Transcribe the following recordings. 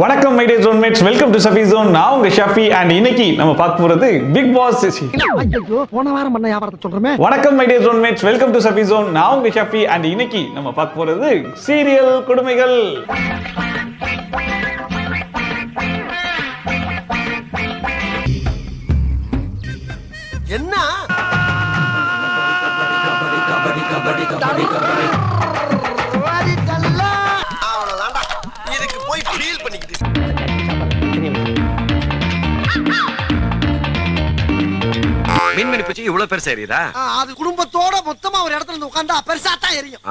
வணக்கம் my dear zonemates, welcome to Shafi zone. நான் உங்க ஷஃபி அண்ட் இன்னைக்கு நம்ம பார்க்க போறது பிக் பாஸ். போன வாரம் பண்ண வியாபாரத்தை சொல்றமே. வணக்கம் my dear zonemates, welcome to Shafi zone. நான் உங்க ஷஃபி அண்ட் இன்னைக்கு நம்ம பார்க்க போறது சீரியல் கொடுமைகள். என்ன இதுக்கு போய் ஃபீல் பண்ணிக்கிட்டு மின்மினி பூச்சி இவ்வளவு பெருசா எரியுதா? அது குடும்பத்தோட மொத்தமா ஒரு இடத்துல இருந்து உட்கார்ந்தா பெருசா தான் எரியும்.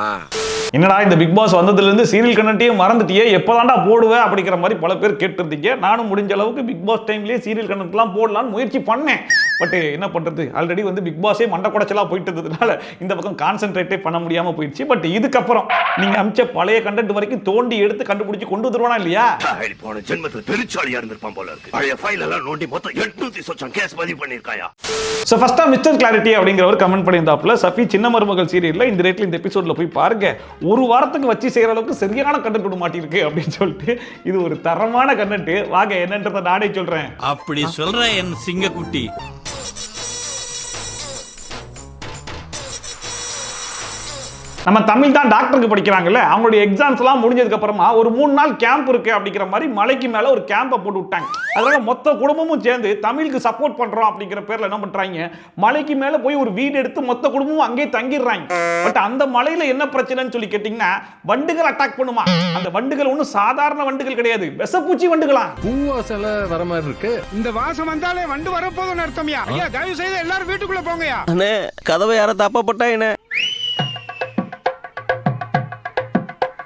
என்னடா இந்த பிக் பாஸ் வந்ததுல இருந்து சீரியல் கண்டென்ட்டையும் மறந்துட்டியே, எப்பதான்டா போடுவே அப்படிங்கிற மாதிரி பல பேர் கேட்டிருந்தீங்க. நானும் முடிஞ்ச அளவுக்கு பிக் பாஸ் டைம்லயே சீரியல் கண்டென்ட்லாம் போடலாம்னு முயற்சி பண்ணேன். பட் என்ன பண்றது, ஆல்ரெடி வந்து பிக் பாஸே மண்டை குடைச்சலா போயிட்டு இருந்ததுனால இந்த பக்கம் கான்சென்ட்ரேட்டே பண்ண முடியாம போயிடுச்சு. பட் இதுக்கப்புறம் நீங்க அமிச்ச பழைய கண்டென்ட் வரைக்கும் தோண்டி எடுத்து கண்டுபிடிச்சு கொண்டு வந்துருவானா இல்லையா? போன ஜென்மத்துல பெருச்சாளியா இருந்திருப்பான் போல இருக்கு. பழைய ஃபைல் எல்லாம் நோண்டி மொத்தம் 800 சொச்சம் கேஸ் பதிவு பண்ணிருக்காயா. சோ ஃபர்ஸ்டா மிஸ்டர் கிளாரிட்டி அப்படிங்கிறவர் கமெண்ட் பண்ணியிருந்தாப்புல, சஃபி சின்ன மருமகள் சீரியல்ல இந்த ரேட்ல இந்த எபிசோட்ல போய் பாருங்க, ஒரு வாரத்துக்கு வச்சு செய்யற அளவுக்கு சரியான கண்டென்ட் விட மாட்டிருக்கு அப்படின்னு சொல்லிட்டு இது ஒரு தரமான கண்டென்ட். வாங்க என்னன்றதை நானே சொல்றேன். அப்படி சொல்ற என் சிங்கக்குட்டி. நம்ம தமிழ் தான் டாக்டருக்கு படிக்கிறாங்கல்ல, அவங்களுடைய எக்ஸாம்ஸ் எல்லாம் முடிஞ்சதுக்கு அப்புறமா ஒரு 3 நாள் கேம்ப் இருக்கு அப்படிங்கிற மாதிரி மலைக்கு மேல ஒரு கேம்பை போட்டு விட்டாங்க. அதனால மொத்த குடும்பமும் சேர்ந்து தமிழுக்கு சப்போர்ட் பண்றோம் அப்படிங்கிற பேர்ல என்ன பண்றாங்க, மலைக்கு மேல போய் ஒரு வீடு எடுத்து மொத்த குடும்பமும் அங்கேயே தங்கிடுறாங்க. பட் அந்த மலையில என்ன பிரச்சனைன்னு சொல்லி கேட்டீங்கன்னா, வண்டுகள் அட்டாக் பண்ணுமா. அந்த வண்டுகள் ஒன்றும் சாதாரண வண்டுகள் கிடையாது, விஷப்பூச்சி வண்டுகளா. பூவாசல வர மாதிரி இருக்கு. இந்த வாசம் வந்தாலே வண்டு வரப்போகுதுன்னு அர்த்தம்யா. ஐயா தயவு செய்து எல்லாரும் வீட்டுக்குள்ள போங்கயா. அண்ணே, கதவை யார தப்பா போட்டா என்ன?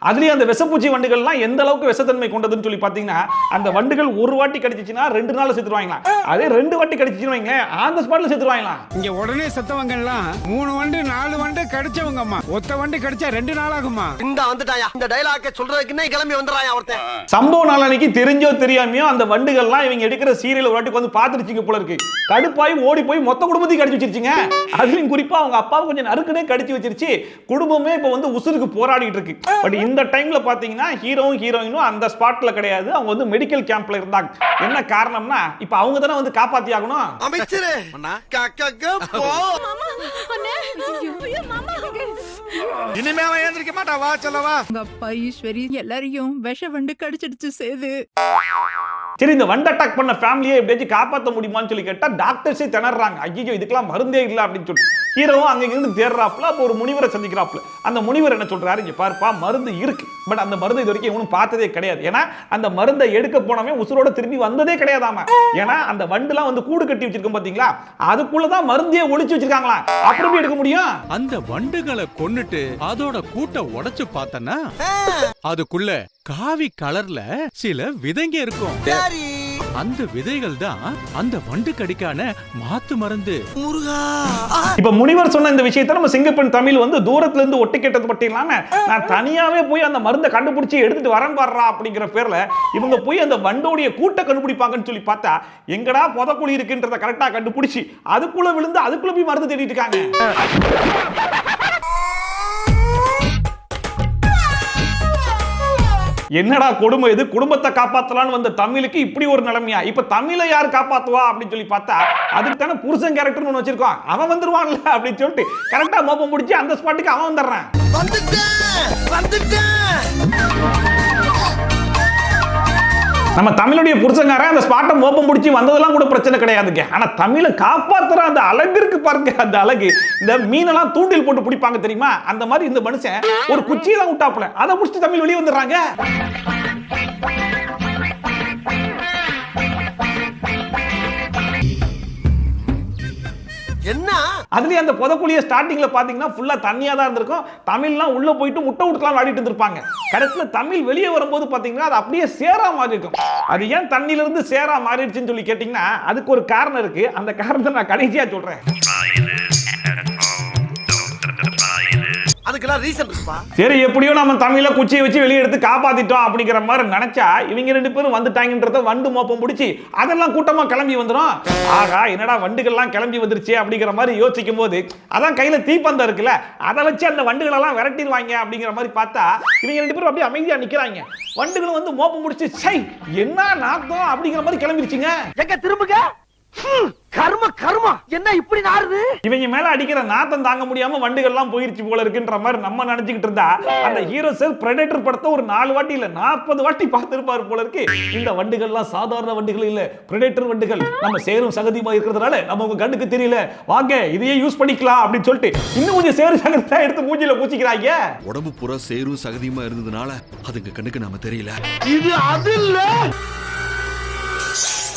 அதுலயும் அந்த விஷப்பூச்சி வண்டுகள்லாம் எந்த அளவுக்கு விஷத்தன்மை கொண்டதுன்னு சொல்லி பாத்தீங்கன்னா, அந்த வண்டுகள் ஒரு வாட்டி கடிச்சிச்சுன்னா 2 நாள்ல செத்துருவாங்களாம். அதே 2 வாட்டி கடிச்சிச்சுன்னு வைங்களேன், ஆன் தி ஸ்பாட்ல செத்துருவாங்களாம். இங்க உடனே செத்தவங்க எல்லாம் 3 வண்டு 4 வண்டு கடிச்சவங்க அம்மா. ஒத்த வண்டு கடிச்சா 2 நாள் ஆகுமா. இந்த வந்துட்டாயா, இந்த டயலாக சொல்றதுக்குன்னே கிளம்பி வந்துறாயா ஒருத்தன். சம்பவ நாளன்னைக்கு தெரிஞ்சோ தெரியாமையோ அந்த வண்டுகள்லாம் இவங்க எடுக்கிற சீரியல் ஒரு வாட்டி வந்து பாத்துருச்சிங்க போல இருக்கு. கடுப்பாய் ஓடி போய் மொத்த குடும்பத்தையும் கடிச்சு வச்சிருச்சுங்க. அதுலயும் குறிப்பா அவங்க அப்பாவை கொஞ்சம் நறுக்குனே கடிச்சு வச்சிருச்சு. குடும்பமே இப்ப வந்து உசுருக்கு போராடிட்டு இருக்கு. பட் இந்த டைம்ல பாத்தீங்கன்னா ஹீரோவும் ஹீரோயினும் அந்த ஸ்பாட்ல கிடையாது, அவங்க வந்து மெடிக்கல் கேம்ப்ல இருந்தாங்க. என்ன காரணம்னா, இப்ப அவங்க தானே வந்து காப்பாத்தி ஆகணும். அமைச்சரே போ. இனிமே அவன் ஏந்திரிக்க மாட்டா. வா சொல்லவா. உங்க அப்பா ஈஸ்வரி எல்லாரையும் விஷ வண்டு கடிச்சிடுச்சு சேது. சரி, இந்த வண்டு அட்டாக் பண்ண ஃபேமிலியை எப்படியாச்சும் காப்பாற்ற முடியுமான்னு சொல்லி கேட்டா டாக்டர்ஸே திணறாங்க. ஐயோ இதுக்கெல்லாம் மருந்தே இல்லை அப்படின்னு சொல்லிட்டு ஹீரோவும் அங்க இருந்து தேடுறாப்புல. அப்போ ஒரு முனிவரை சந்திக்கிறாப்புல. அந்த முனிவர் என்ன சொல்றாரு, இங்க பாருப்பா மருந்து இருக்கு, பட் அந்த மருந்து இது வரைக்கும் இவனும் பார்த்ததே கிடையாது. ஏன்னா அந்த மருந்தை எடுக்க போனவன் உசுரோட திரும்பி வந்ததே கிடையாதாமா. ஏன்னா அந்த வண்டுலாம் வந்து கூடு கட்டி வச்சிருக்கோம் பாத்தீங்களா, அதுக்குள்ளதான் மருந்தையே ஒளிச்சு வச்சிருக்காங்களா. அப்புறம் எடுக்க முடியும். அந்த வண்டுகளை கொன்னுட்டு அதோட கூட்ட உடைச்சு பார்த்தனா, அதுக்குள்ள காவி கலர்ல சில விதைங்க இருக்கும். அந்த விதைகள் தான் அந்த வண்டு கடிக்கான மாத்து மருந்து. இப்ப முனிவர் சொன்ன இந்த விஷயத்தை நம்ம சிங்கப்பெண் தமிழ் வந்து தூரத்துல இருந்து ஒட்டி கேட்டது மட்டும் இல்லாம, நான் தனியாவே போய் அந்த மருந்தை கண்டுபிடிச்சு எடுத்துட்டு வரேன் பாடுறா அப்படிங்கிற பேர்ல இவங்க போய் அந்த வண்டோடைய கூட்ட கண்டுபிடிப்பாங்கன்னு சொல்லி பார்த்தா, எங்கடா புதக்குழி இருக்குன்றத கரெக்டா கண்டுபிடிச்சு அதுக்குள்ள விழுந்து அதுக்குள்ள போய் மருந்து தேடிட்டு இருக்காங்க. என்னடா கொடுமை இது, குடும்பத்தை காப்பாத்தலான்னு வந்த தமிழுக்கு இப்படி ஒரு நிலைமையா? இப்ப தமிழை யார் காப்பாத்துவா அப்படின்னு சொல்லி பார்த்தா, அதுக்கு தானே புருஷன் கேரக்டர்னு ஒன்று வச்சிருக்கோம், அவன் வந்துருவான்ல அப்படின்னு சொல்லிட்டு கரெக்டா மோப்பம் முடிச்சு அந்த ஸ்பாட்டுக்கு அவன் வந்துடுறான். நம்ம தமிழுடைய புருஷங்காரன் அந்த ஸ்பாட்டை மோப்பம் முடிச்சு வந்ததெல்லாம் கூட பிரச்சனை கிடையாதுங்க. ஆனா தமிழை காப்பாத்துற அந்த அழகிற்கு பாருங்க, அந்த அழகு. இந்த மீனெல்லாம் தூண்டில் போட்டு பிடிப்பாங்க தெரியுமா, அந்த மாதிரி இந்த மனுஷன் ஒரு குச்சியை தான் விட்டாப்புல, அதை முடிச்சு தமிழ் வெளியே வந்துடுறாங்க. என்ன அதுலயே அந்த புதக்குழிய ஸ்டார்டிங்ல பாத்தீங்கன்னா ஃபுல்லா தண்ணியா தான் இருந்திருக்கும். தமிழ்லாம் உள்ள போயிட்டு முட்டை விட்டுலாம் ஆடிட்டு இருந்திருப்பாங்க. கடைசியில தமிழ் வெளியே வரும்போது பாத்தீங்கன்னா அது அப்படியே சேரா மாறி இருக்கும். அது ஏன் தண்ணியில இருந்து சேரா மாறிடுச்சுன்னு சொல்லி கேட்டீங்கன்னா, அதுக்கு ஒரு காரணம் இருக்கு. அந்த காரணத்தை நான் கடைசியா சொல்றேன். அதுக்கெல்லாம் ரீசன் இருக்குப்பா. சரி எப்படியோ நம்ம தமிழ குச்சியை வச்சு வெளியே எடுத்து காப்பாத்திட்டோம் அப்படிங்கிற மாதிரி நினைச்சா இவங்க 2 பேரும் வந்துட்டாங்கன்றத வண்டு மோப்பம் பிடிச்சி அதெல்லாம் கூட்டமா கிளம்பி வந்துடும். ஆகா என்னடா வண்டுகள்லாம் கிளம்பி வந்துருச்சு அப்படிங்கிற மாதிரி யோசிக்கும் போது அதான் கையில தீப்பந்தம் இருக்குல்ல, அதை வச்சு அந்த வண்டுகளெல்லாம் விரட்டிடுவாங்க அப்படிங்கிற மாதிரி பார்த்தா இவங்க 2 பேரும் அப்படியே அமைதியா நிக்கிறாங்க. வண்டுகளும் வந்து மோப்பம் பிடிச்சி சை என்ன நாத்தம் அப்படிங்கிற மாதிரி கிளம்பிருச்சுங்க. எங்க திரும்புங்க. கர்ம கர்மா என்ன இப்படி நாறுது? இவங்க மேல அடிக்கிற நாத்தம் தாங்க முடியாம வண்டுகள்லாம் போயிருச்சு போல இருக்குன்ற மாதிரி நம்ம நினைச்சுக்கிட்டு இருந்தா அந்த ஹீரோ சார் பிரெடேட்டர் படத்தை ஒரு 4 வாட்டி இல்ல 40 வாட்டி பார்த்திருப்பாரு போல இருக்கு. இந்த வண்டுகள்லாம் சாதாரண வண்டுகள் இல்ல, பிரெடேட்டர் வண்டுகள். நம்ம சேரும் சகதியுமா இருக்கிறதுனால நம்ம உங்க கண்ணுக்கு தெரியல, வாங்க இதையே யூஸ் பண்ணிக்கலாம் அப்படின்னு சொல்லிட்டு இன்னும் கொஞ்சம் சேரும் சகதியை எடுத்து மூஞ்சில பூச்சிக்கிறாங்க. உடம்பு பூரா சேரும் சகதியுமா இருந்ததுனால அதுங்க கண்ணுக்கு நாம தெரியல. இது அது இல்ல.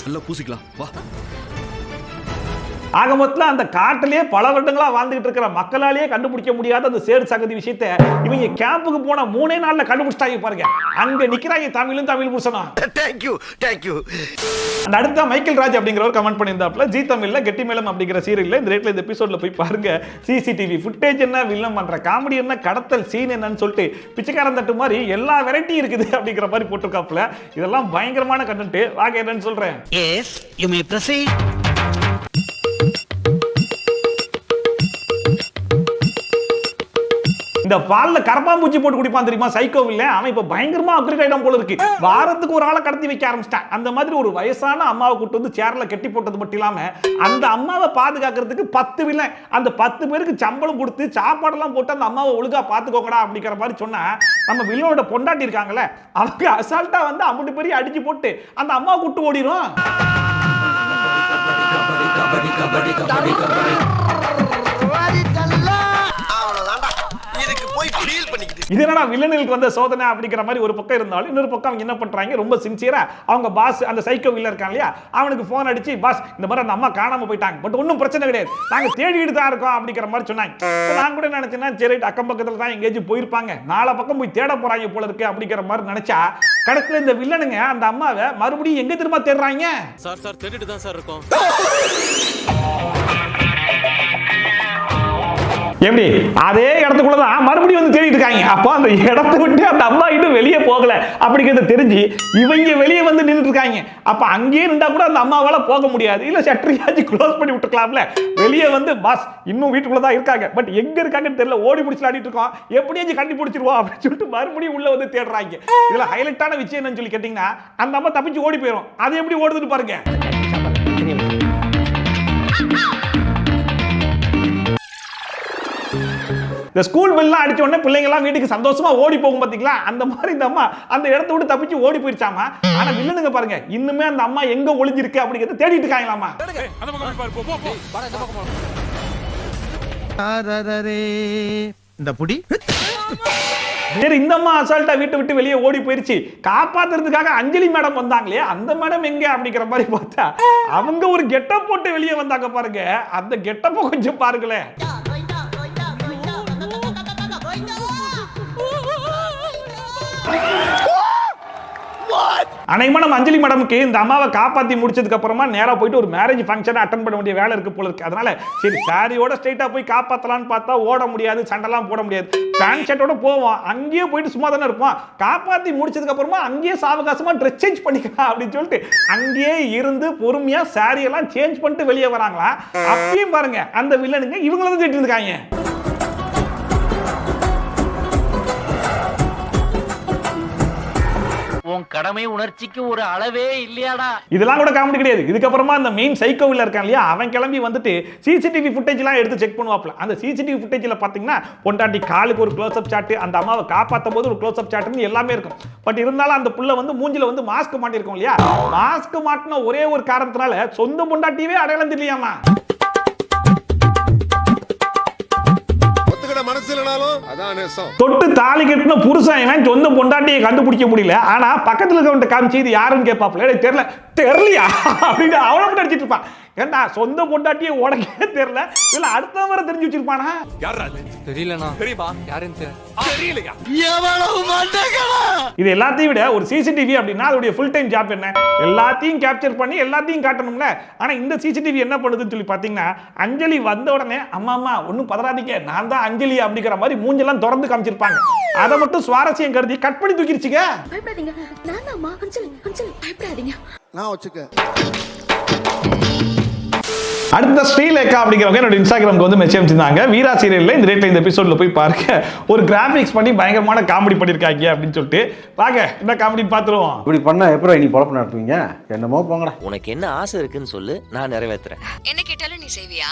நல்லா பூசிக்கலாம் வா. ஆக மொத்தம் அந்த காட்டிலேயே பல வருடங்களா வாழ்ந்துகிட்டு இருக்கிற மக்களாலேயே கண்டுபிடிக்க முடியாத அந்த சேர் சகதி விஷயத்தை இவங்க கேம்புக்கு போன 3 நாள்ல கண்டுபிடிச்சிட்டாங்க பாருங்க. அங்க நிக்கிறாங்க தமிழ் புருஷனா. Thank you thank you. அந்த அடுத்த மைக்கேல் ராஜ் அப்படிங்கிறவர் கமெண்ட் பண்ணியிருந்தாப்ல, ஜி தமிழ்ல கெட்டி மேளம் அப்படிங்கிற சீரியல்ல இந்த ரேட்ல இந்த எபிசோட்ல போய் பாருங்க. சிசிடிவி ஃபுட்டேஜ் என்ன, வில்லன் பண்ற காமெடி என்ன, கடத்தல் சீன் என்னன்னு சொல்லிட்டு பிச்சைக்காரன் தட்டு மாதிரி எல்லா வெரைட்டியும் இருக்குது அப்படிங்கிற மாதிரி போட்டிருக்காப்ல. இதெல்லாம் பயங்கரமான கண்டென்ட். வாங்க என்னன்னு சொல்றேன். Yes you may proceed. இந்த பால்ல கரப்பாம்பூச்சி போட்டு குடிப்பான் தெரியுமா சைக்கோ இல்ல, அவன் இப்ப பயங்கரமா அக்ரிட் ஆயிடும் போல இருக்கு. வாரத்துக்கு ஒரு ஆளை கடத்தி வைக்க ஆரம்பிச்சிட்டான். அந்த மாதிரி ஒரு வயசான அம்மாவை கூட்டு வந்து சேர்ல கட்டி போட்டது மட்டும் இல்லாம அந்த அம்மாவை பாதுகாக்கிறதுக்கு 10 வில்லன், அந்த 10 பேருக்கு சம்பளம் கொடுத்து சாப்பாடெல்லாம் போட்டு அந்த அம்மாவை ஒழுங்கா பாத்துக்கோங்கடா அப்படிங்கிற மாதிரி சொன்னா நம்ம வில்லனோட பொண்டாட்டி இருக்காங்கல்ல, அவங்க அசால்ட்டா வந்து அம்புட்டு பெரிய அடிச்சு போட்டு அந்த அம்மாவை கூட்டு ஓடிரும். இது என்னடா வில்லனுக்கு வந்த சோதனை அப்படிங்கிற மாதிரி ஒரு பக்கம் இருந்தாலும் இன்னொரு பக்கம் அவங்க என்ன பண்றாங்க, ரொம்ப சின்சியரா அவங்க பாஸ் அந்த சைக்கோ வில்லன் இருக்கான் இல்லையா, அவனுக்கு போன் அடிச்சு பாஸ் இந்த மாதிரி அந்த அம்மா காணாம போயிட்டாங்க, பட் ஒன்றும் பிரச்சனை கிடையாது, நாங்க தேடிட்டு தான் இருக்கோம் அப்படிங்கிற மாதிரி சொன்னாங்க. நான் கூட நினைச்சேன்னா சரி அக்கம் பக்கத்துல தான் எங்கேயும் போயிருப்பாங்க, 4 பக்கம் போய் தேட போறாங்க போல இருக்கு அப்படிங்கிற மாதிரி நினைச்சா கடைசியில் இந்த வில்லனுங்க அந்த அம்மாவை மறுபடியும் எங்க திரும்ப தேடுறாங்க. சார் தேடிட்டு தான் சார் இருக்கோம். எப்படி அதே இடத்துக்குள்ளதான் மறுபடியும் வந்து தேடிட்டு இருக்காங்க. அப்போ அந்த இடத்தை விட்டு அந்த அம்மா இன்னும் வெளியே போகல அப்படிங்கிறத தெரிஞ்சு இவங்க வெளியே வந்து நின்று இருக்காங்க. அப்ப அங்கேயே நின்றா கூட அந்த அம்மாவால போக முடியாது, இல்ல ஷட்டரையாச்சும் க்ளோஸ் பண்ணி விட்டுக்கலாம்ல. வெளியே வந்து பாஸ் இன்னும் வீட்டுக்குள்ளதான் இருக்காங்க, பட் எங்க இருக்காங்கன்னு தெரியல, ஓடி பிடிச்சி ஆடிட்டு இருக்கோம், எப்படியாச்சும் கட்டி பிடிச்சிருவோம் அப்படின்னு சொல்லிட்டு மறுபடியும் உள்ள வந்து தேடுறாங்க. இதுல ஹைலைட்டான விஷயம் என்னன்னு சொல்லி கேட்டீங்கன்னா அந்த அம்மா தப்பிச்சு ஓடி போயிடும். அது எப்படி ஓடுதுன்னு பாருங்க. இந்த ஸ்கூல் பெல்லாம் அடிச்ச உடனே பிள்ளைங்க எல்லாம் வீட்டுக்கு சந்தோஷமா ஓடி போகும் பாத்தீங்களா, அந்த மாதிரி இந்த அம்மா அந்த இடத்தை விட்டு தப்பிச்சு ஓடி போயிருச்சாமா. ஆனா வில்லனுங்க பாருங்க இன்னுமே அந்த அம்மா எங்க ஒளிஞ்சிருக்கு அப்படிங்கறத தேடிட்டு இருக்காங்களாமா. இந்த புடி சரி இந்த அம்மா அசால்ட்டா வீட்டை விட்டு வெளியே ஓடி போயிருச்சு, காப்பாத்துறதுக்காக அஞ்சலி மேடம் வந்தாங்களே அந்த மேடம் எங்க அப்படிங்கிற மாதிரி பார்த்தா அவங்க ஒரு கெட்டப் போட்டு வெளியே வந்தாங்க பாருங்க. அந்த கெட்டப்ப கொஞ்சம் பாருங்களேன். அனைமா நம்ம அஞ்சலி மேடமுக்கு இந்த அம்மாவை காப்பாத்தி முடிச்சதுக்கு அப்புறமா நேரா போயிட்டு ஒரு மேரேஜ் ஃபங்க்ஷன் அட்டெண்ட் பண்ண வேண்டிய வேலை இருக்கு போல இருக்கு. அதனால சரி சாரியோட ஸ்ட்ரைட்டா போய் காப்பாத்தலாம்னு பார்த்தா ஓட முடியாது, சண்டெல்லாம் போட முடியாது, பேண்ட் ஷர்ட்டோட போவோம், அங்கேயே போயிட்டு சும்மா தானே இருப்போம், காப்பாத்தி முடிச்சதுக்கு அப்புறமா அங்கேயே சாவகாசமா ட்ரெஸ் சேஞ்ச் பண்ணிக்கலாம் அப்படின்னு சொல்லிட்டு அங்கேயே இருந்து பொறுமையா சாரி எல்லாம் சேஞ்ச் பண்ணிட்டு வெளியே வராங்களா. அப்பயும் பாருங்க அந்த வில்லனுங்க இவங்கள தான் திட்டிட்டு இருக்காங்க. உன் கடமை உணர்ச்சிக்கு ஒரு அளவே இல்லையாடா. இதெல்லாம் கூட காமெடி கிடையாது. இதுக்கப்புறமா அந்த மெயின் சைக்கோவில் இருக்கான் இல்லையா, அவன் கிளம்பி வந்துட்டு சிசிடிவி ஃபுட்டேஜ் எல்லாம் எடுத்து செக் பண்ணுவாப்ல. அந்த சிசிடிவி ஃபுட்டேஜ்ல பாத்தீங்கன்னா பொண்டாட்டி காலுக்கு ஒரு க்ளோஸ் அப் சாட், அந்த அம்மாவை காப்பாத்தும் போது ஒரு க்ளோஸ் அப் சாட்னு எல்லாமே இருக்கும். பட் இருந்தாலும் அந்த புள்ள வந்து மூஞ்சில வந்து மாஸ்க் மாட்டிருக்கும் இல்லையா, மாஸ்க் மாட்டின ஒரே ஒரு காரணத்தினால சொந்த பொண்டாட்டியவே அடையாளம் தெரியலையாமா. தொட்டு தாலி கட்டின புருஷன் சொந்த பொண்டாட்டியை கண்டுபிடிக்க முடியல, ஆனா பக்கத்துல இருக்கவன் காமிச்சு இது யாருன்னு கேட்பாப்ல, தெரியலையா அப்படின்னு அவனை மட்டும் அடிச்சிட்டு இருப்பான். ஏண்டா சொந்த பொண்டாட்டியை உடக்கே தெரியல இல்ல அடுத்த வர தெரிஞ்சு வச்சிருப்பானா? தெரியலண்ணா. தெரியுமா யாருன்னு தெரியலையா? எவ்வளவு மண்டகளா! இது எல்லாத்தையும் விட ஒரு சிசிடிவி அப்படின்னா அதோட ஃபுல் டைம் ஜாப் என்ன? எல்லாத்தையும் கேப்சர் பண்ணி எல்லாத்தையும் காட்டணும்ல. ஆனா இந்த சிசிடிவி என்ன பண்ணுதுன்னு சொல்லி பாத்தீங்கன்னா, அஞ்சலி வந்த உடனே அம்மா அம்மா ஒன்னும் பதறாதீங்க, நான் தான் அஞ்சலி அப்படிங்கிற மாதிரி மூஞ்செல்லாம் திறந்து காமிச்சிருப்பாங்க. அதை மட்டும் சுவாரஸ்யம் கருதி கட் பண்ணி தூக்கிடுச்சுங்க. பயப்படாதீங்க, நான் தான் அஞ்சலி அஞ்சலி, பயப்படாதீங்க. நான் வச்சுக்க. அடுத்த ஸ்ரீலேகா அப்படிங்கிறவங்க என்னோட இன்ஸ்டாகிராமுக்கு வந்து மெசேஜ் அனுப்பிச்சிருந்தாங்க. வீரா சீரியல்ல இந்த ரேட்ல இந்த எபிசோட்ல போய் பாருங்க, ஒரு கிராபிக்ஸ் பண்ணி பயங்கரமான காமெடி பண்ணிருக்காங்க அப்படின்னு சொல்லிட்டு வாங்க என்ன காமெடின்னு பாத்துருவோம். இப்படி பண்ணா எப்படி நீ பொழப்பு நடத்துவீங்க? என்னமோ போங்கடா. உனக்கு என்ன ஆசை இருக்குன்னு சொல்லு, நான் நிறைவேத்துறேன். என்ன கேட்டாலும் நீ செய்வியா?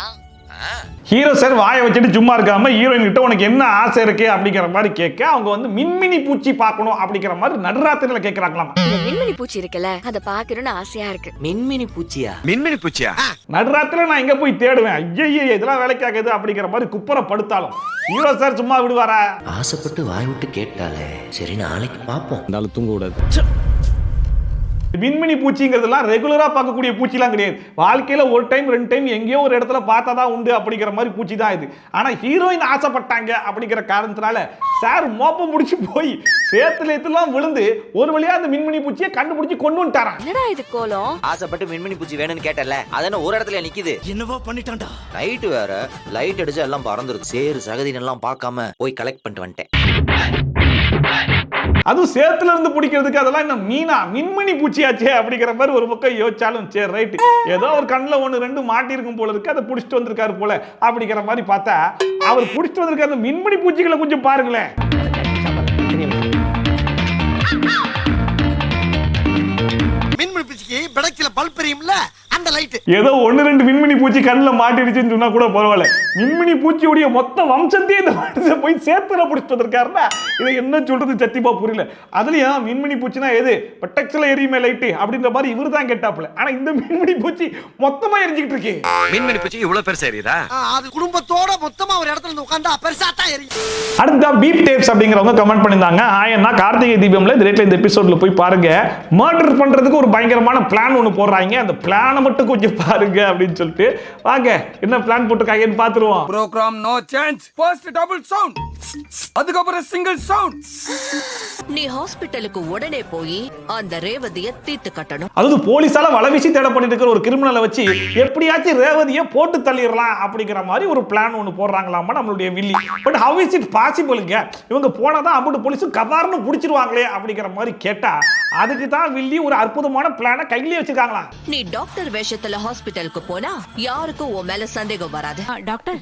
ஹீரோ சார் வாயை வச்சுட்டு சும்மா இருக்காம ஹீரோயின் கிட்ட உனக்கு என்ன ஆசை இருக்கு அப்படிங்கிற மாதிரி கேட்க, அவங்க வந்து மின்மினி பூச்சி பார்க்கணும் அப்படிங்கிற மாதிரி நடுராத்திரியில கேட்கறாங்களாம். மின்மினி பூச்சி இருக்குல்ல, அத பாக்கணும்னு ஆசையா இருக்கு. மின்மினி பூச்சியா? மின்மினி பூச்சியா? நடுராத்திரில நான் எங்க போய் தேடுவேன், ஐயோ இதெல்லாம் வேலைக்காகுது அப்படிங்கிற மாதிரி குப்புற படுத்தாலும் ஹீரோ சார் சும்மா விடுவாரா? ஆசைப்பட்டு வாய் விட்டு கேட்டாலே சரி, நாளைக்கு பாப்போம். இருந்தாலும் தூங்க கூடாது. மின்மினி பூச்சிங்கிறதுலாம் ரெகுலரா பார்க்கக்கூடிய பூச்சிலாம் கிடையாது. வாழ்க்கையில ஒரு டைம் ரெண்டு டைம் எங்கேயோ ஒரு இடத்துல பார்த்தா தான் உண்டு அப்படிங்கிற மாதிரி பூச்சி தான் இது. ஆனா ஹீரோயின் ஆசைப்பட்டாங்க அப்படிங்கிற காரணத்தினால சார் மோப்பம் முடிச்சு போய் சேத்துல எல்லாம் விழுந்து ஒரு வழியா அந்த மின்மினி பூச்சியை கண்டுபிடிச்சு கொண்டு வந்துட்டாராம். என்னடா இது கோலம்? ஆசைப்பட்டு மின்மினி பூச்சி வேணும்னு கேட்டல, அதன ஒரு இடத்துல நிக்குது. என்னவோ பண்ணிட்டான்டா. நைட் வேற லைட் அடிச்சு எல்லாம் பறந்துருக்கு. சேரு சகதின் எல்லாம் பார்க்காம போய் கலெக்ட் பண்ணிட்டு வந்துட்டேன். அதுவும் சேத்துல இருந்து பிடிக்கிறதுக்கு அதெல்லாம் என்ன மீனா, மின்மினி பூச்சியாச்சே அப்படிங்கிற மாதிரி ஒரு பக்கம் யோசிச்சாலும் சரி ரைட், ஏதோ ஒரு கண்ணில் ஒன்று ரெண்டு மாட்டி இருக்கும் போல இருக்கு, அதை பிடிச்சிட்டு வந்திருக்காரு போல அப்படிங்கிற மாதிரி பார்த்தா அவர் பிடிச்சிட்டு வந்திருக்க அந்த மின்மினி பூச்சிகளை கொஞ்சம் பாருங்களேன். மின்மினி பூச்சிக்கு பிடக்கில பல்ப் எரியும்ல, அந்த லைட். ஏதோ ஒன்னு ரெண்டு மின்மினி பூச்சி கண்ணில் மாட்டிடுச்சுன்னு சொன்னா கூட பரவாயில்ல, மின்மினி பூச்சியுடைய மொத்த வம்சத்தையே இந்த மனுஷன் போய் சேத்துல பிடிச்சிட்டு வந்திருக்காருன்னா இதை என்ன சொல்றது சத்தியமா புரியல. அதுலயும் மின்மினி பூச்சினா எது பட்டக்ஸ்ல எரியுமே லைட்டு அப்படின்ற மாதிரி இவரு தான் கேட்டாப்ல. ஆனா இந்த மின்மினி பூச்சி மொத்தமா எரிஞ்சுக்கிட்டு இருக்கு. மின்மினி பூச்சி இவ்வளவு பெருசா எரியுதா? அது குடும்பத்தோட மொத்தமா ஒரு இடத்துல இருந்து உட்கார்ந்தா பெருசா தான் எரியும். அடுத்த பீப் டேப்ஸ் அப்படிங்கிறவங்க கமெண்ட் பண்ணிருந்தாங்க, ஆயன்னா கார்த்திகை தீபம்ல இந்த ரேட்ல இந்த எபிசோட்ல போய் பாருங்க, மர்டர் பண்றதுக்கு ஒரு பயங்கரமான பிளான் ஒன்னு போடுறாங்க, அந்த பிளானை மட்டும் கொஞ்சம் பாருங்க அப்படின்னு சொல்லிட்டு வாங்க என்ன பிளான் போட்டுருக்காங்கன்னு பாத்துருவோம். Program no chance. First double sound, அதுக்கப்புறம் சிங்கிள் சவுண்ட். நீ ஹாஸ்பிடலுக்கு உடனே போய் அந்த ரேவதியை தீர்த்து கட்டணும். அதாவது போலீஸால வலைவீசி தேடப்பட்டு இருக்கிற ஒரு கிரிமினலை வச்சு எப்படியாச்சும் ரேவதியை போட்டு தள்ளிடலாம் அப்படிங்கிற மாதிரி ஒரு பிளான் ஒன்று போடுறாங்களாமா நம்மளுடைய வில்லி. பட் ஹவ் இஸ் இட் பாசிபிள்ங்க? இவங்க போனதான் அம்புட்டு போலீஸும் கதார்னு பிடிச்சிருவாங்களே அப்படிங்கிற மாதிரி கேட்டா அதுக்கு தான் வில்லி ஒரு அற்புதமான பிளானை கையிலேயே வச்சிருக்காங்களா. நீ டாக்டர் வேஷத்துல ஹாஸ்பிடலுக்கு போனா யாருக்கும் உன் மேல சந்தேகம் வராது. டாக்டர்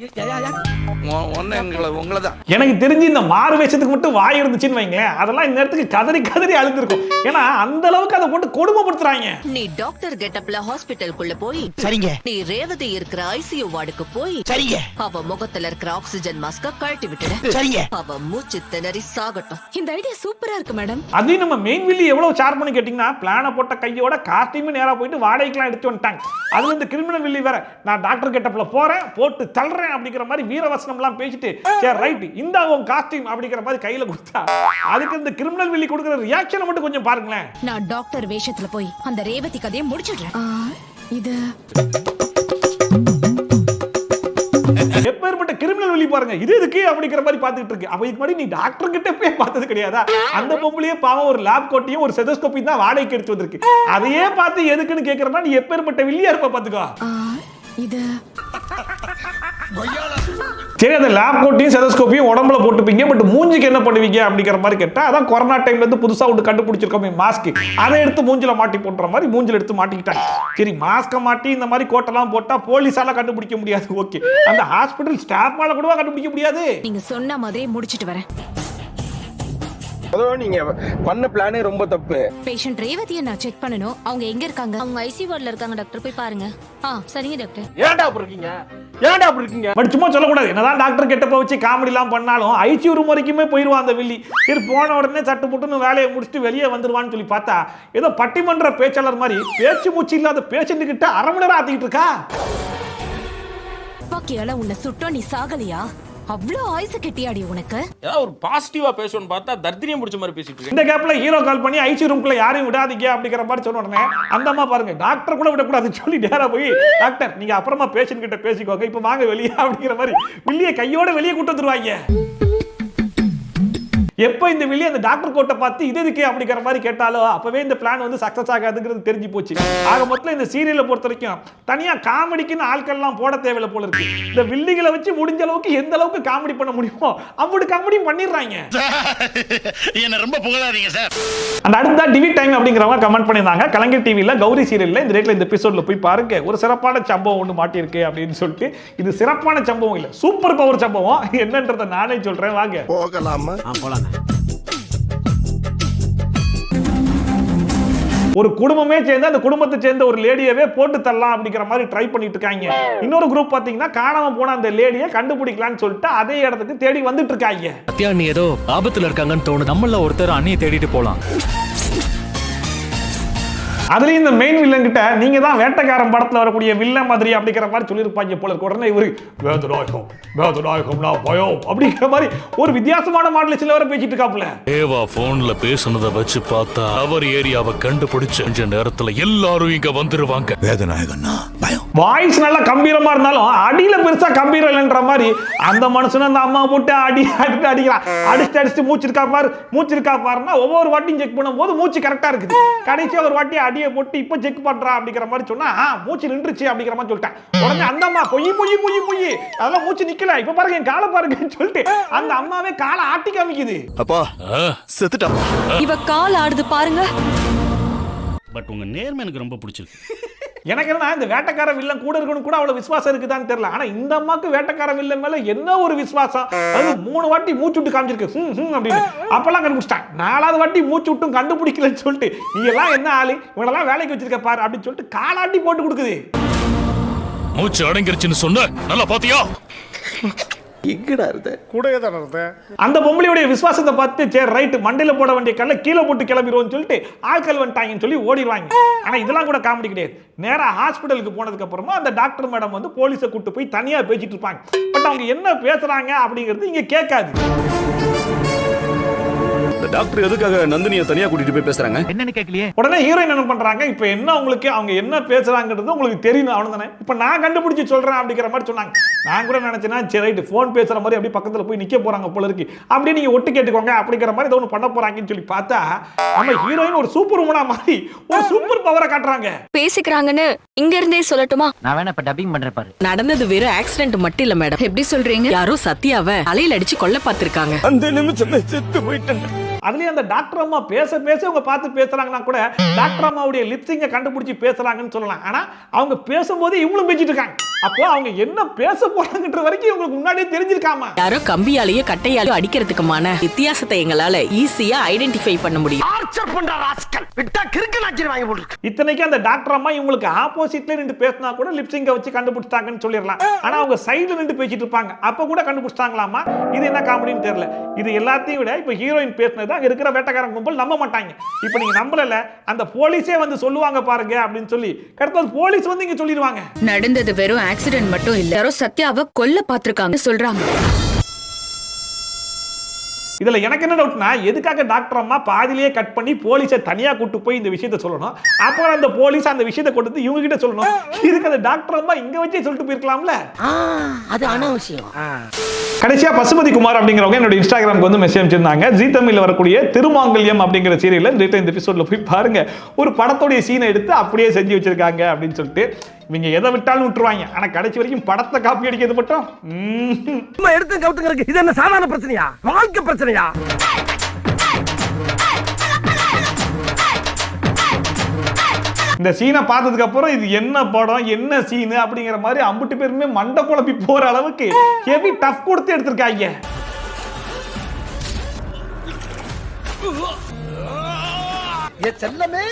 எனக்கு தெரிஞ்சு இந்த மாறு வேஷத்துக்கு மட்டும் வாய் இருந்துச்சுன்னு வைங்களேன், அதெல்லாம் இந்த நேரத்துக்கு கதறி கதறி அழுந்திருக்கும். ஏன்னா அந்த அளவுக்கு அதை போட்டு கொடுமைப்படுத்துறாங்க. நீ டாக்டர் கெட்டப்ல ஹாஸ்பிடலுக்குள்ள போய் சரிங்க. நீ ரேவதி இருக்கிற ஐசியூ வார்டுக்கு போய் சரிங்க. அவ முகத்துல இருக்கிற ஆக்சிஜன் மாஸ்க கழட்டி விட்டுடு. சரிங்க. அவ மூச்சு திணறி சாகட்டும். இந்த ஐடியா சூப்பரா இருக்கு மேடம். அதையும் நம்ம மெயின் வில்லி எவ்வளவு ஷார்ப் பண்ணி கேட்டீங்கன்னா, பிளான போட்ட கையோட காஸ்டியூமே நேரா போயிட்டு வாடகைக்கெல்லாம் எடுத்து வந்துட்டாங்க. அதுல இந்த கிரிமினல் வில்லி வேற நான் டாக்டர் கெட்டப்ல போறேன் போட்டு தள்ளுறேன் அப்படிங்கிற மாதிரி வீரவசனம் எல்லாம் பேசிட்டு சரி ரைட் இந்த உன் காஸ்டியூம் அப்படிங்கிற மாதிரி கையில கொடுத்தா அதுக்கு இந்த கிரிமினல் வில்லி கொடுக்கிற ரியாக்ஷனை மட்டும் கொஞ்சம் பாருங்களேன். நான் டாக்டர் வேஷத்துல போய் அந்த ரேவதி கதையை முடிச்சிடுறேன். இது எப்பேற்பட்ட கிரிமினல் வில்லி பாருங்க, இது எதுக்கு அப்படிங்கிற மாதிரி பார்த்துட்டு இருக்கு. அப்ப இதுக்கு முன்னாடி நீ டாக்டர் கிட்ட போய் பார்த்தது கிடையாதா? அந்த பொம்பளையே பாவம் ஒரு லேப் கோட்டையும் ஒரு செதோஸ்கோப்பையும் தான் வாடகைக்கு எடுத்து வந்திருக்கு. அதையே பார்த்து எதுக்குன்னு கேட்கறனா நீ எப்பேற்பட்ட வில்லியா இருப்ப பாத்துக்கோ. இது சரி அந்த லேப் கோட்டையும் செதோஸ்கோப்பையும் உடம்புல போட்டுப்பீங்க, பட் மூஞ்சிக்கு என்ன பண்ணுவீங்க அப்படிங்கிற மாதிரி கேட்டா அதான் கொரோனா டைம்ல இருந்து புதுசா ஒன்று கண்டுபிடிச்சிருக்கோமே மாஸ்க், அதை எடுத்து மூஞ்சில மாட்டி போட்டுற மாதிரி மூஞ்சில எடுத்து மாட்டிக்கிட்டாங்க. சரி மாஸ்க மாட்டி இந்த மாதிரி கோட்டெல்லாம் போட்டா போலீஸால கண்டுபிடிக்க முடியாது, ஓகே, அந்த ஹாஸ்பிடல் ஸ்டாஃபால கூட கண்டுபிடிக்க முடியாது. நீங்க சொன்ன மாதிரி முடிச்சிட்டு வரேன். நீங்க பண்ண பிளானே ரொம்ப தப்பு. பேஷண்ட் ரேவதியை நான் செக் பண்ணனும். அவங்க எங்க இருக்காங்க? அவங்க ஐசியூ வார்டுல இருக்காங்க டாக்டர், போய் பாருங்க. சரிங்க டாக்டர். ஏன்டா அப்படி இருக்கீங்க? ஏன்டா அப்படி இருக்கீங்க? பட் சும்மா சொல்லக்கூடாது, என்னதான் டாக்டர் கெட்டப்ப வச்சு காமெடி எல்லாம் பண்ணாலும் ஐசியூ ரூம் வரைக்குமே போயிருவான் அந்த வில்லி. சரி போன உடனே சட்டு புட்டுன்னு வேலையை முடிச்சுட்டு வெளியே வந்துருவான்னு சொல்லி பார்த்தா ஏதோ பட்டிமன்ற பேச்சாளர் மாதிரி பேச்சு மூச்சு இல்லாத பேஷண்ட் கிட்ட அரை மணி நேரம் ஆத்திக்கிட்டு இருக்கா. பாக்கியால உன்னை சுட்டோ நீ சாகலையா? அவ்வளவு ஆயுசு கெட்டியாடி உனக்கு. ஏதாவது ஒரு பாசிட்டிவா பேசணும்னு பார்த்தா தர்தினியம் முடிச்ச மாதிரி பேசிட்டு இருக்கேன். இந்த கேப்ல ஹீரோ கால் பண்ணி ஐசி ரூம்குள்ள யாரையும் விடாதீங்க அப்படிங்கிற மாதிரி சொன்ன உடனே அந்த அம்மா பாருங்க டாக்டர் கூட விடக்கூடாதுன்னு சொல்லி நேரா போய் டாக்டர் நீங்க அப்புறமா பேஷண்ட் கிட்ட பேசிக்கோங்க இப்ப வாங்க வெளியே அப்படிங்கிற மாதிரி வில்லிய கையோட வெளியே கூட்டு வந்துருவாங்க. எப்போ இந்த வில்லி அந்த டாக்டர் கோட்டை பார்த்து இது எதுக்கு அப்படிங்கிற மாதிரி கேட்டாலோ அப்பவே இந்த பிளான் வந்து சக்சஸ் ஆகாதுங்கிறது தெரிஞ்சு போச்சு. ஆக மொத்தம் இந்த சீரியலை பொறுத்த வரைக்கும் தனியா காமெடிக்குன்னு ஆட்கள்லாம் போட தேவையில்லை போல இருக்கு. இந்த வில்லிகளை வச்சு முடிஞ்ச அளவுக்கு எந்த அளவுக்கு காமெடி பண்ண முடியுமோ அப்படி காமெடி பண்ணிடுறாங்க. என்ன ரொம்ப புகழாதீங்க சார். அந்த அடுத்த டிவி டைம் அப்படிங்கிறவங்க கமெண்ட் பண்ணியிருந்தாங்க கலைஞர் டிவியில் கௌரி சீரியல்ல இந்த ரேட்ல இந்த எபிசோட்ல போய் பாருங்க ஒரு சிறப்பான சம்பவம் ஒன்று மாட்டியிருக்கு அப்படின்னு சொல்லிட்டு. இது சிறப்பான சம்பவம் இல்லை சூப்பர் பவர் சம்பவம். என்னன்றதை நானே சொல்றேன் வாங்க போகலாமா? ஒரு குடும்பமே சேர்ந்து அந்த குடும்பத்தை சேர்ந்த ஒரு லேடியவே போட்டு தரலாம் அப்படிங்கிற மாதிரி ட்ரை பண்ணிட்டு இருக்காங்க. இன்னொரு குரூப் பாத்தீங்கன்னா காணாம போன அந்த லேடியை கண்டுபிடிக்கலாம்னு சொல்லிட்டு அதே இடத்துக்கு தேடி வந்துட்டு இருக்காங்க. அத்தியானி ஏதோ ஆபத்துல இருக்காங்கன்னு தோணுது. நம்மள ஒருத்தர் அண்ணியை தேடிட்டு போலாம். அதுலயும் இந்த மெயின் வில்லன் கிட்ட நீங்க தான் வேட்டைக்காரன் படத்துல வரக்கூடிய வில்லன் மாதிரி அப்படிங்கிற மாதிரி சொல்லியிருப்பாங்க போல இருக்கு. உடனே இவரு வேதநாயகம்னா பயம் அப்படிங்கிற மாதிரி ஒரு வித்தியாசமான மாடலேஷன்ல வர பேசிட்டு இருக்காப்ல. தேவா போன்ல பேசுனதை வச்சு பார்த்தா அவர் ஏரியாவை கண்டுபிடிச்ச கொஞ்ச நேரத்துல எல்லாரும் இங்க வந்துருவாங்க. வேதநாயகம்னா பயம். வாய்ஸ் நல்லா கம்பீரமா இருந்தாலும் அடியில பெருசா கம்பீரம் இல்லைன்ற மாதிரி அந்த மனுஷனும் அந்த அம்மா போட்டு அடிக்கிறான். அடிச்சு மூச்சிருக்கா பாருன்னா ஒவ்வொரு வாட்டியும் செக் பண்ணும் போது மூச்சு கரெக்டா இருக்குது. கடைசியா ஒரு வாட்டி அடியை போட்டு இப்ப செக் பண்றா அப்படிங்கிற மாதிரி சொன்னா மூச்சு நின்றுச்சு அப்படிங்கிற மாதிரி சொல்லிட்டேன். உடனே அந்த அம்மா பொய் அதெல்லாம் மூச்சு நிக்கல இப்ப பாருங்க என் காலை பாருங்கன்னு சொல்லிட்டு அந்த அம்மாவே காலை ஆட்டி காமிக்குது. அப்பா செத்துட்டா. இவ கால் ஆடுது பாருங்க. பட் உங்க நேர்மை எனக்கு ரொம்ப பிடிச்சிருக்கு. எனக்கு என்ன இந்த வேட்டைக்கார வில்லன் கூட இருக்கணும் கூட அவ்வளவு விசுவாசம் இருக்குதான்னு தெரியல. ஆனா இந்த அம்மாக்கு வேட்டைக்கார வில்லன் மேல என்ன ஒரு விசுவாசம். அது 3 வாட்டி மூச்சு விட்டு காமிச்சிருக்கு அப்படின்னு அப்பெல்லாம் கண்டுபிடிச்சிட்டான். 4வது வாட்டி மூச்சு விட்டும் கண்டுபிடிக்கலன்னு சொல்லிட்டு நீ எல்லாம் என்ன ஆளு இவனெல்லாம் வேலைக்கு வச்சிருக்க பாரு அப்படின்னு சொல்லிட்டு காலாட்டி போட்டு கொடுக்குது. மூச்சு அடங்கிருச்சுன்னு சொன்ன நல்லா பாத்தியா? அந்த பொம்பளையுடைய விசுவாசத்தை பார்த்து சரி ரைட் மண்டையில போட வேண்டிய கல்ல கீழே போட்டு கிளம்பிடுவோம்னு சொல்லிட்டு ஆட்கள் வந்துட்டாங்கன்னு சொல்லி ஓடிடுவாங்க. ஆனா இதெல்லாம் கூட காமெடி கிடையாது. நேரா ஹாஸ்பிட்டலுக்கு போனதுக்கு அப்புறமா அந்த டாக்டர் மேடம் வந்து போலீஸை கூட்டு போய் தனியா பேசிட்டு இருப்பாங்க. பட் அவங்க என்ன பேசுறாங்க அப்படிங்கிறது இங்க கேட்காது. டாக்டர் எதுக்காக நந்தினியை தனியா கூட்டிட்டு போய் பேசுறாங்க என்னன்னு கேட்கலையே. உடனே ஹீரோயின் என்ன பண்றாங்க இப்ப என்ன உங்களுக்கு அவங்க என்ன பேசுறாங்கிறது உங்களுக்கு தெரியும் அவ்வளவுதானே. இப்ப நான் கண்டுபிடிச்சு சொல்றேன் அப்படிங்கிற மாதிரி சொன்னாங்க. நான் கூட நினைச்சேன்னா சரி ரைட் போன் பேசுற மாதிரி அப்படியே பக்கத்துல போய் நிக்க போறாங்க போல இருக்கு அப்படியே நீங்க ஒட்டு கேட்டுக்கோங்க அப்படிங்கிற மாதிரி ஏதோ ஒன்று பண்ண போறாங்கன்னு சொல்லி பார்த்தா நம்ம ஹீரோயின் ஒரு சூப்பர் உமனா மாதிரி ஒரு சூப்பர் பவரை காட்டுறாங்க. பேசிக்கிறாங்கன்னு இங்க இருந்தே சொல்லட்டுமா? நான் வேணா இப்ப டப்பிங் பண்றேன் பாரு. நடந்தது வெறும் ஆக்சிடென்ட் மட்டும் இல்ல மேடம். எப்படி சொல்றீங்க? யாரோ சத்யாவை அலையில அடிச்சு கொல்ல பார்த்திருக்காங்க. அந்த நிமிஷமே செத்து போயிட்டேன். அதுலயும் அந்த டாக்டர் அம்மா பேச அவங்க பார்த்து பேசுறாங்கன்னா கூட டாக்டர் அம்மாவுடைய லிப்சிங்க கண்டுபிடிச்சு பேசுறாங்கன்னு சொல்லலாம். ஆனா அவங்க பேசும்போது இவங்களும் பேசிட்டு இருக்காங்க. அப்போ அவங்க என்ன பேச போறாங்கன்ற வரைக்கும் உங்களுக்கு முன்னாடியே தெரிஞ்சிருக்காம. யாரோ கம்பியாலேயோ கட்டையாலேயோ அடிக்கிறதுக்குமான வித்தியாசத்தை எங்களால ஈஸியா ஐடென்டிஃபை பண்ண முடியும். டார்ச்சர் பண்ற ராஸ்கல் விட்டா கிறுக்கு நாச்சி வாங்கி போட்டுருக்கு. இத்தனைக்கு அந்த டாக்டர் அம்மா இவங்களுக்கு ஆப்போசிட்ல நின்று பேசினா கூட லிப்சிங்க வச்சு கண்டுபிடிச்சாங்கன்னு சொல்லிடலாம். ஆனா அவங்க சைடுல நின்று பேசிட்டு இருப்பாங்க. அப்ப கூட கண்டுபிடிச்சாங்களாமா. இது என்ன காமெடின்னு தெரியல. இது எல்லாத்தையும் விட இப்ப ஹீரோயின் பேசினது அங்க இருக்கிற வேட்டைக்காரன் கும்பல் நம்ப மாட்டாங்க. இப்ப நீங்க நம்பல அந்த போலீஸே வந்து சொல்லுவாங்க பாருங்க அப்படின்னு சொல்லி கடத்தல் போலீஸ் வந்து இங்க சொல்லிடுவாங்க. நடந்தது வெறும் ஆக்சிடென்ட் மட்டும் இல்ல. யாரோ சத்யாவை கொல்ல பார்த்திருக்காங்க சொல்றாங்க. இதுல எனக்கு என்ன டவுட்னா எதுக்காக டாக்டர் அம்மா பாதிலேயே கட் பண்ணி போலீஸை தனியா கூட்டு போய் இந்த விஷயத்தை சொல்லணும். அப்புறம் அந்த போலீஸ் அந்த விஷயத்தை கொண்டு வந்து இவங்க கிட்ட சொல்லணும். இதுக்கு அந்த டாக்டர் அம்மா இங்க வச்சே சொல்லிட்டு போயிருக்கலாம்ல. அது அனாவசியம். கடைசியா பசுபதி குமார் அப்படிங்கிறவங்க என்னோட இன்ஸ்டாகிராமுக்கு வந்து மெசேஜ் அனுப்பிச்சிருந்தாங்க. ஜீ தமிழ்ல வரக்கூடிய திருமாங்கல்யம் அப்படிங்கிற சீரியல்ல இந்த எபிசோட்ல போய் பாருங்க. ஒரு படத்தோடைய சீனை எடுத்து அப்படியே செஞ்சு வச்சிருக்காங்க அப்படின்னு சொல்லிட்டு இவங்க எதை விட்டாலும் விட்டுருவாங்க. ஆனா கடைசி வரைக்கும் படத்தை காப்பி அடிக்கிறது மட்டும் எடுத்து கவுத்துங்க இருக்கு. இது என்ன சாதாரண பிரச்சனையா? வாழ்க்கை பிரச்சனையா? இந்த சீனை பார்த்ததுக்கு அப்புறம் இது என்ன படம் என்ன சீனு அப்படிங்கிற மாதிரி அம்புட்டு பேருமே மண்டை குழப்பி போற அளவுக்கு ஹெவி டஃப் கொடுத்து எடுத்திருக்காங்க. செல்லமே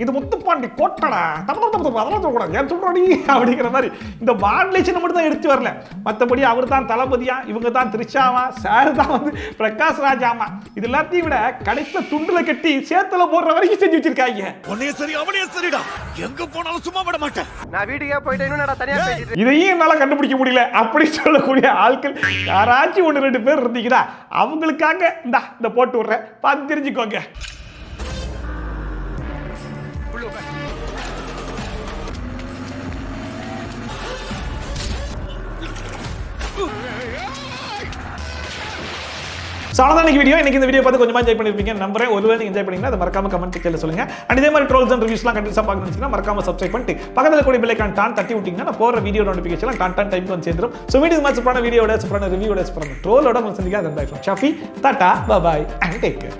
இது முத்துப்பாண்டி கோட்டடா அதெல்லாம் சொல்லக்கூடாது ஏன் சொல்றடி அப்படிங்கிற மாதிரி இந்த மாடுலேஷன் மட்டும் தான் எடுத்து வரல. மற்றபடி அவர் தான் தளபதியா, இவங்க தான் திரிஷாவா, சார் தான் வந்து பிரகாஷ் ராஜாமா, இது எல்லாத்தையும் விட கடைசியில துண்டுல கட்டி சேத்துல போடுற வரைக்கும் செஞ்சு வச்சிருக்காங்க. உன்னைய சரி அவனைய சரிடா, எங்க போனாலும் சும்மா விட மாட்டேன். நான் வீட்டுக்கே போயிட்டேன்னு தனியா பேசிட்டு இதையும் என்னால கண்டுபிடிக்க முடியல அப்படி சொல்லக்கூடிய ஆட்கள் யாராச்சும் 1-2 பேர் இருந்தீங்கன்னா அவங்களுக்காக இந்த போட்டு விடுறேன், பார்த்து தெரிஞ்சுக்கோங்க. சாதாரண வீடியோ இன்னைக்கு இந்த வீடியோ பார்த்து கொஞ்சமா என்ஜாய் பண்ணிருப்பீங்க நம்புறேன். ஒருவேளை நீங்க என்ஜாய் பண்ணீங்கன்னா அதை மறக்காம கமெண்ட் செக்ஷன்ல சொல்லுங்க. அண்ட் இதே மாதிரி ட்ரோல்ஸ் அண்ட் ரிவ்யூஸ்லாம் கண்டிப்பா பார்க்கணும்னா மறக்காம சப்ஸ்கிரைப் பண்ணிட்டு பக்கத்துல கூட பெல் ஐகான் டான் தட்டி விட்டீங்கன்னா நான் போற வீடியோ நோட்டிஃபிகேஷன் டான் டைம் வந்து சேர்ந்துரும். சோ வீடியோ மாதிரி சூப்பரான வீடியோட சூப்பரான ரிவ்யூவோட சூப்பரான ட்ரோலோட வந்து சந்திக்க அதன் bye from Shafi. Tata bye bye and take care.